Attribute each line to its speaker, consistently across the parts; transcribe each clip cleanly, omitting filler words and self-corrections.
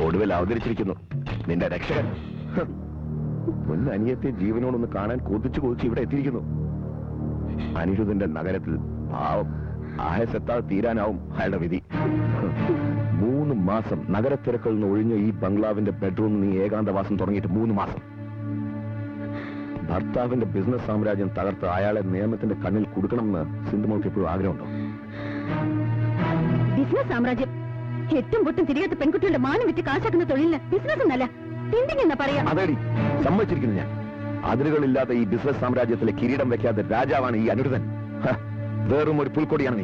Speaker 1: ഒടുവിൽ അവതരിച്ചിരിക്കുന്നു നിന്റെ രക്ഷകൻ. മുന്നനിയത്തെ ജീവനോടൊന്ന് കാണാൻ കൊതിച്ചു ഇവിടെ എത്തിയിരിക്കുന്നു. അനിരുദ്ധന്റെ നഗരത്തിൽ പാവം ആഹസെത്താതെ തീരാനാവും അയാളുടെ വിധി. 3 മാസം നഗരത്തിരക്കളിൽ നിന്ന് ഒഴിഞ്ഞ ഈ ബംഗ്ലാവിന്റെ ബെഡ്റൂമിൽ നീ ഏകാന്തവാസം തുടങ്ങിയിട്ട് 3 മാസം. ഭർത്താവിന്റെ ബിസിനസ് സാമ്രാജ്യം തകർത്ത് അയാളെ നിയമത്തിന്റെ കണ്ണിൽ കൊടുക്കണമെന്ന് സിന്ധുമോൾക്ക് എപ്പോഴും ആഗ്രഹമുണ്ടോ?
Speaker 2: ബിസിനസ് സാമ്രാജ്യം എട്ടും പൊട്ടും തിരികത്തെ പെൺകുട്ടികളുടെ മാനം വിറ്റ് കാശാക്കുന്ന തൊഴിലിന് ബിസിനസ് എന്നല്ല തിണ്ടിങ് പറയാ.
Speaker 1: അതേടി സമ്മതിച്ചിരിക്കുന്നു ഞാൻ. അതിരുകളില്ലാത്ത ഈ ബിസിനസ് സാമ്രാജ്യത്തിലെ കിരീടം വെക്കാതെ രാജാവാണ് ഈ അനിരുദ്ധൻ. വേറും ഒരു പുൽക്കൊടിയാണ്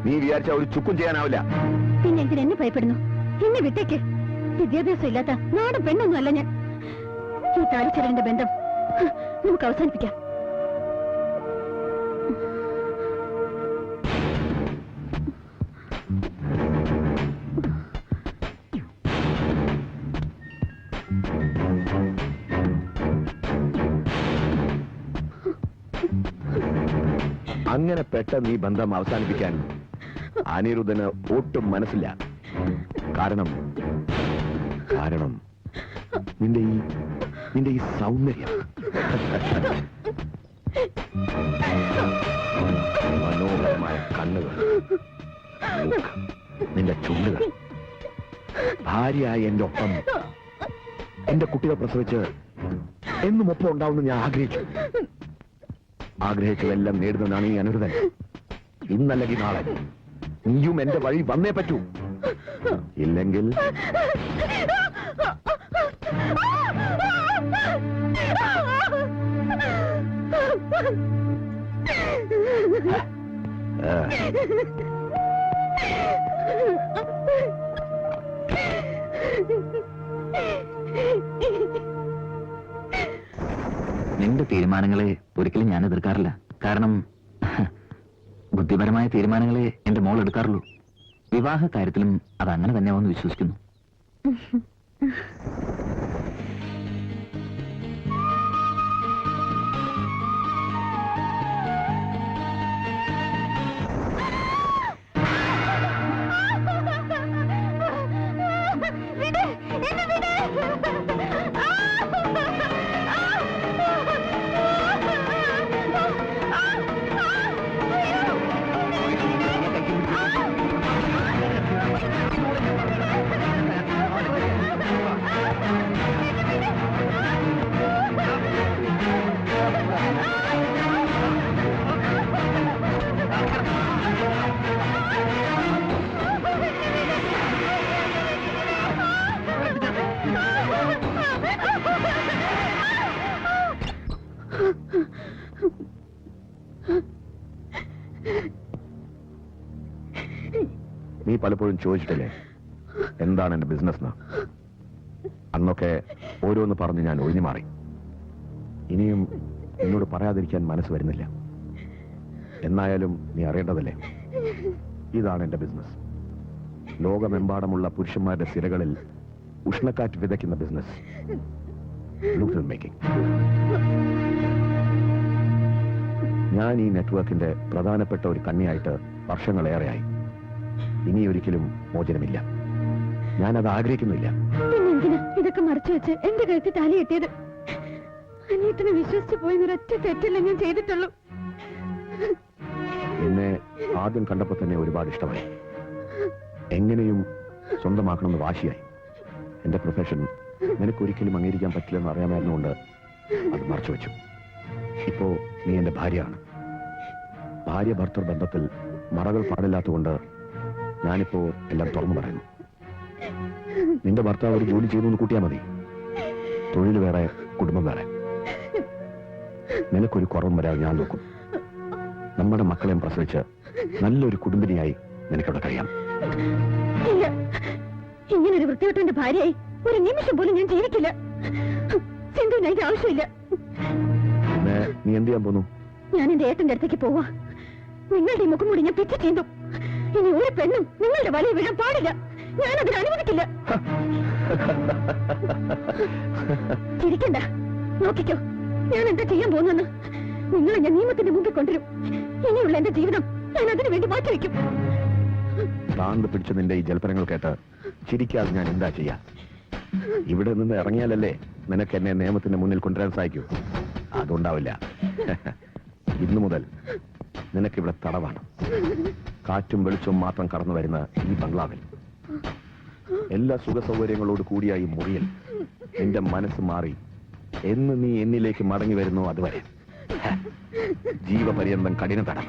Speaker 1: നീ വിചാരിച്ച ഒരു ചുക്കും ചെയ്യാനാവില്ല.
Speaker 2: പിന്നെ എന്തിനെന്നെ ഭയപ്പെടുന്നു? എന്നെ വിട്ടേക്ക്. വിദ്യാഭ്യാസം ഇല്ലാത്ത നാടും പെണ്ണൊന്നും അല്ല ഞാൻ. ഈ താലിച്ചെരലിന്റെ ബന്ധം നമുക്ക് അവസാനിപ്പിക്കാം.
Speaker 1: അങ്ങനെ പെട്ടെന്ന് ഈ ബന്ധം അവസാനിപ്പിക്കാൻ അനിരുദ്ധന് ഒട്ടും മനസ്സില്ല. കാരണം നിന്റെ ഈ സൗന്ദര്യം, മനോഹരമായ കണ്ണുകൾ, നിന്റെ ചുണ്ടുകൾ, ഭാര്യയായ എന്റെ ഒപ്പം എന്റെ കുട്ടികളെ പ്രസവിച്ച് എന്നും ഒപ്പം ഉണ്ടാവുമെന്ന് ഞാൻ ആഗ്രഹിച്ചതെല്ലാം നേടുന്നതാണ് ഈ അനിരുദ്ധൻ. ഇന്നല്ലെങ്കിൽ നാളെ നീയും എന്റെ വഴി വന്നേ പറ്റൂ. ഇല്ലെങ്കിൽ
Speaker 3: നിന്റെ തീരുമാനങ്ങളെ ഒരിക്കലും ഞാൻ എതിർക്കാറില്ല. കാരണം ബുദ്ധിപരമായ തീരുമാനങ്ങളെ എന്റെ മോൾ എടുക്കാറുള്ളൂ. വിവാഹ കാര്യത്തിലും അത് അങ്ങനെ തന്നെയാണെന്ന് വിശ്വസിക്കുന്നു.
Speaker 1: നീ പലപ്പോഴും ചോദിച്ചിട്ടില്ലേ എന്താണ് എന്റെ ബിസിനസ്? അന്നൊക്കെ ഓരോന്ന് പറഞ്ഞ് ഞാൻ ഒഴിഞ്ഞു മാറി. ഇനിയും എന്നോട് പറയാതിരിക്കാൻ മനസ്സ് വരുന്നില്ല. എന്നായാലും നീ അറിയേണ്ടതല്ലേ, ഇതാണ് എന്റെ ബിസിനസ്. ലോകമെമ്പാടുമുള്ള പുരുഷന്മാരുടെ സിരകളിൽ ഉഷ്ണക്കാറ്റ് വിതയ്ക്കുന്ന ബിസിനസ്, ബ്ലൂ ഫിൽം മേക്കിംഗ്. ഞാൻ ഈ നെറ്റ്വർക്കിന്റെ പ്രധാനപ്പെട്ട ഒരു കണ്ണിയായിട്ട് വർഷങ്ങളേറെയായി. ഇനിയൊരിക്കലും മോചനമില്ല. ഞാനത് ആഗ്രഹിക്കുന്നില്ല.
Speaker 2: ഇതൊക്കെ മറച്ചു വെച്ച് എന്റെ കഴുത്തിൽ താലി കെട്ടിയത് അനിയത്തിനെ വിശ്വസിച്ചു പോയെന്നൊരൊറ്റ തെറ്റല്ല ഞാൻ ചെയ്തിട്ടുള്ളൂ.
Speaker 1: എന്നെ ആദ്യം കണ്ടപ്പോ തന്നെ ഒരുപാട് ഇഷ്ടമായി. എങ്ങനെയും സ്വന്തമാക്കണമെന്ന് വാശിയായി. എന്റെ പ്രൊഫഷൻ നിനക്കൊരിക്കലും അംഗീകരിക്കാൻ പറ്റില്ലെന്ന് അറിയാമായിരുന്നുകൊണ്ട് അത് മറച്ചു വെച്ചു. ഇപ്പോ നീ എന്റെ ഭാര്യയാണ്. ഭാര്യ ഭർത്തൃ ബന്ധത്തിൽ മറകൾ പാടില്ലാത്തതുകൊണ്ട് ഞാനിപ്പോ എല്ലാം തുറന്നു പറയുന്നു. നിന്റെ ഭർത്താവ് ഒരു ജോലി ചെയ്തു കൂട്ടിയാ മതി. തൊഴിൽ വേറെ, കുടുംബം വേറെ. നിനക്കൊരു കുറവും വരാതെ ഞാൻ നോക്കും. നമ്മുടെ മക്കളെയും പ്രസവിച്ച് നല്ലൊരു കുടുംബിനിയായി നിനക്കവിടെ കഴിയാം.
Speaker 2: ഇങ്ങനൊരു വൃത്തികെട്ടവന്റെ ഭാര്യയായി ഒരു നിമിഷം പോലും ഞാൻ ജീവിക്കില്ല. സിന്ധുവിന് അതിന്റെ ആവശ്യമില്ല.
Speaker 1: പിന്നെ നീ എന്ത് ചെയ്യാൻ പോന്നു?
Speaker 2: ഞാൻ എന്റെ ഏട്ടന്റെ അടുത്തേക്ക് പോവാ. നിങ്ങളുടെ ഈ മുഖം മൂടി ഞാൻ പിച്ചു ചെയ്തു. ഇനി ഒരു പെണ്ണും നിങ്ങളുടെ വലയിൽ വീഴാൻ പാടില്ല. ഞാൻ അതിന് അനുവദിക്കില്ല. ചിരിക്കണ്ട, നോക്കിക്കോ ഞാൻ എന്താ ചെയ്യാൻ പോകുന്നെന്ന്. നിങ്ങളെ ഞാൻ നിയമത്തിന്റെ മുമ്പിൽ കൊണ്ടുവരും. ഇനിയുള്ള എന്റെ ജീവിതം ഞാൻ അതിനു വേണ്ടി മാറ്റിവെക്കും.
Speaker 1: താന്ത് പിടിച്ച നിന്റെ ഈ ജൽപ്പനങ്ങൾ കേട്ട് ചിരിക്കാതെ ഞാൻ എന്താ ചെയ്യാ? ഇവിടെ നിന്ന് ഇറങ്ങിയാലല്ലേ നിനക്ക് എന്നെ നിയമത്തിന്റെ മുന്നിൽ കൊണ്ടുവരാൻ സാധിക്കൂ. അതുണ്ടാവില്ല. ഇന്നു മുതൽ നിനക്കിവിടെ തടവാണ്. കാറ്റും വെളിച്ചവും മാത്രം കടന്നു വരുന്ന ഈ ബംഗ്ലാവിൽ എല്ലാ സുഖ സൗകര്യങ്ങളോട് കൂടിയ ഈ മുറിയിൽ നിന്റെ മനസ്സ് മാറി എന്ന് നീ എന്നിലേക്ക് മടങ്ങി വരുന്നു അതുവരെ ജീവപര്യന്തം കഠിന തടം.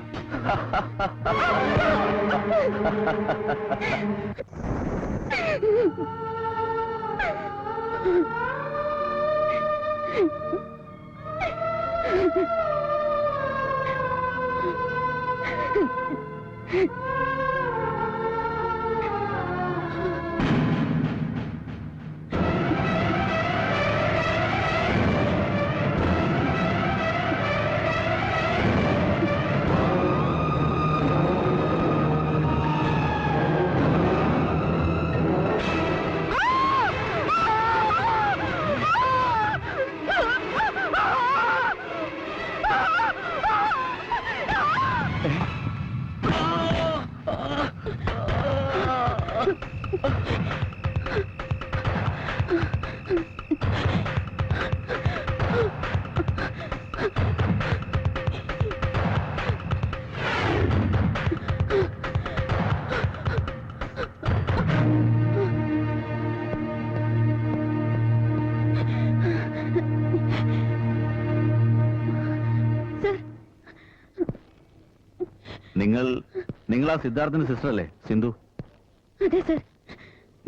Speaker 3: നിങ്ങൾ ആ സിദ്ധാർത്ഥിന്റെ സിസ്റ്റർ അല്ലേ സിന്ധു?
Speaker 2: അതെ സർ.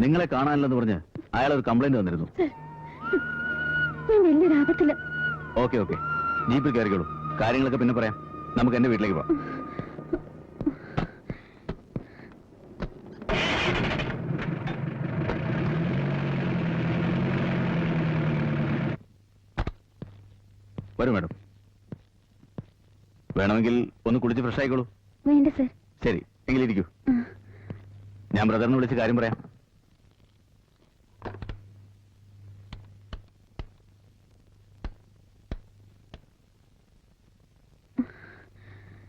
Speaker 3: നിങ്ങളെ കാണാനില്ലെന്ന് പറഞ്ഞ് അയാൾ ഒരു കംപ്ലൈന്റ് വന്നിരുന്നു.
Speaker 2: ഞാൻ വലിയൊരു ആപത്തില്ല.
Speaker 3: ഓക്കെ ഓക്കെ, ജീപ്പിൽ കയറിക്കോളൂ. കാര്യങ്ങളൊക്കെ പിന്നെ പറയാം. നമുക്ക് എന്റെ വീട്ടിലേക്ക് പോവാം. വരൂ മാഡം. വേണമെങ്കിൽ ഒന്ന് കുളിച്ച് ഫ്രഷ് ആയിക്കോളൂ.
Speaker 2: വേണ്ട സർ.
Speaker 3: ശരി, എങ്കിലിരിക്കൂ. ഞാൻ ബ്രദറിനെ വിളിച്ച് കാര്യം പറയാം.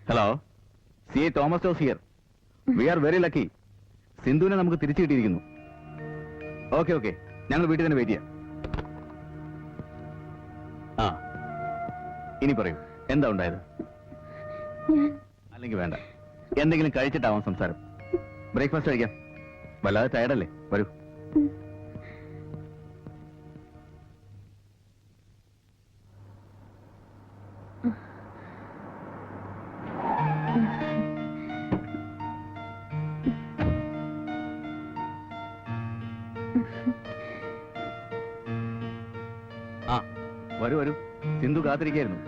Speaker 3: Hello, C A Thomas Jose here. We are very lucky. സിന്ധുവിനെ നമുക്ക് തിരിച്ചു കിട്ടിയിരിക്കുന്നു. ഓക്കെ ഓക്കെ, ഞങ്ങൾ വീട്ടിൽ തന്നെ വെയിറ്റ് ചെയ്യാം. ആ, ഇനി പറയൂ, എന്താ ഉണ്ടായത്? അല്ലെങ്കിൽ വേണ്ട, എന്തെങ്കിലും കഴിച്ചിട്ടാവാം സംസാരം. ബ്രേക്ക്ഫാസ്റ്റ് കഴിക്കാം. വല്ലാതെ ടയർഡല്ലേ? വരൂ. ആ, വരൂ വരൂ. സിന്ധു കാത്തിരിക്കായിരുന്നു.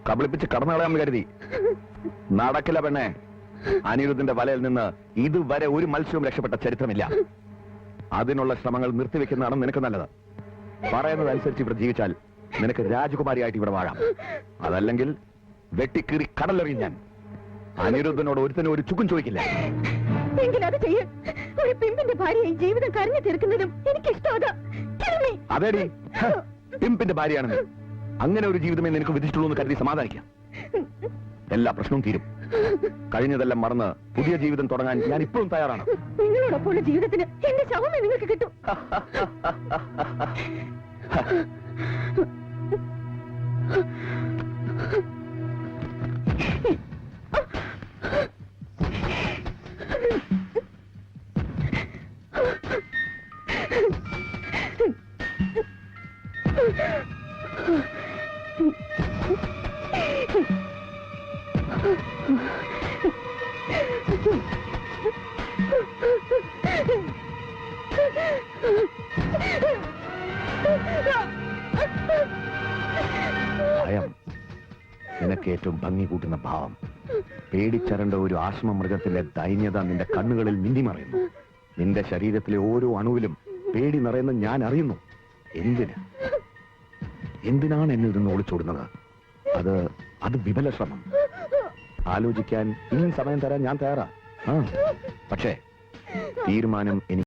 Speaker 1: കബളിപ്പിച്ച് കടന്നു കളയാമെന്ന് കരുതി. നടക്കില്ല പെണ്ണെ. അനിരുദ്ധിന്റെ വലയിൽ നിന്ന് ഇതുവരെ ഒരു മത്സ്യവും രക്ഷപ്പെട്ട ചരിത്രമില്ല. അതിനുള്ള ശ്രമങ്ങൾ നിർത്തിവെക്കുന്നതാണ് നിനക്ക് നല്ലത്. പറയുന്നതനുസരിച്ച് ഇവിടെ ജീവിച്ചാൽ നിനക്ക് രാജകുമാരിയായിട്ട് ഇവിടെ വാഴാം. അതല്ലെങ്കിൽ വെട്ടിക്കീറി കടലെറിയും ഞാൻ. അനിരുദ്ധനോട് ഒരുത്തനും ഒരു ചുക്കും ചോദിക്കില്ല.
Speaker 2: അത് ചെയ്യാൻ ഒരു പിമ്പിന്റെ ഭാര്യയായി ജീവിതം കരഞ്ഞു തീർക്കുന്നതും എനിക്കിഷ്ടമാ.
Speaker 1: അതേടി, പിമ്പിന്റെ ഭാര്യയാണെന്ന്. അങ്ങനെ ഒരു ജീവിതമേ നിനക്ക് വിധിച്ചിട്ടുള്ളൂ എന്ന് കരുതി സമാധാനിക്കാം. എല്ലാ പ്രശ്നവും തീരും. കഴിഞ്ഞതെല്ലാം മറന്ന് പുതിയ ജീവിതം തുടങ്ങാൻ ഞാൻ ഇപ്പോഴും തയ്യാറാണ്.
Speaker 2: നിങ്ങളോടൊപ്പമുള്ള ജീവിതത്തിന് എന്റെ ശവമേ നിങ്ങൾക്ക് കിട്ടും.
Speaker 1: ഭയം നിനക്ക് ഏറ്റവും ഭംഗി കൂട്ടുന്ന ഭാവം. പേടിച്ചരണ്ട ഒരു ആശ്മ മൃഗത്തിലെ ദൈന്യത നിന്റെ കണ്ണുകളിൽ മിന്നിമറയുന്നു. നിന്റെ ശരീരത്തിലെ ഓരോ അണുവിലും പേടി നിറയുന്ന ഞാൻ അറിയുന്നു. എന്തിനാണ് എന്നിൽ നിന്ന് ഒളിച്ചോടുന്നത്? അത് വിഫല ശ്രമം. ആലോചിക്കാൻ ഇനിയും സമയം തരാൻ ഞാൻ തയ്യാറാ. പക്ഷേ തീരുമാനം എനിക്ക്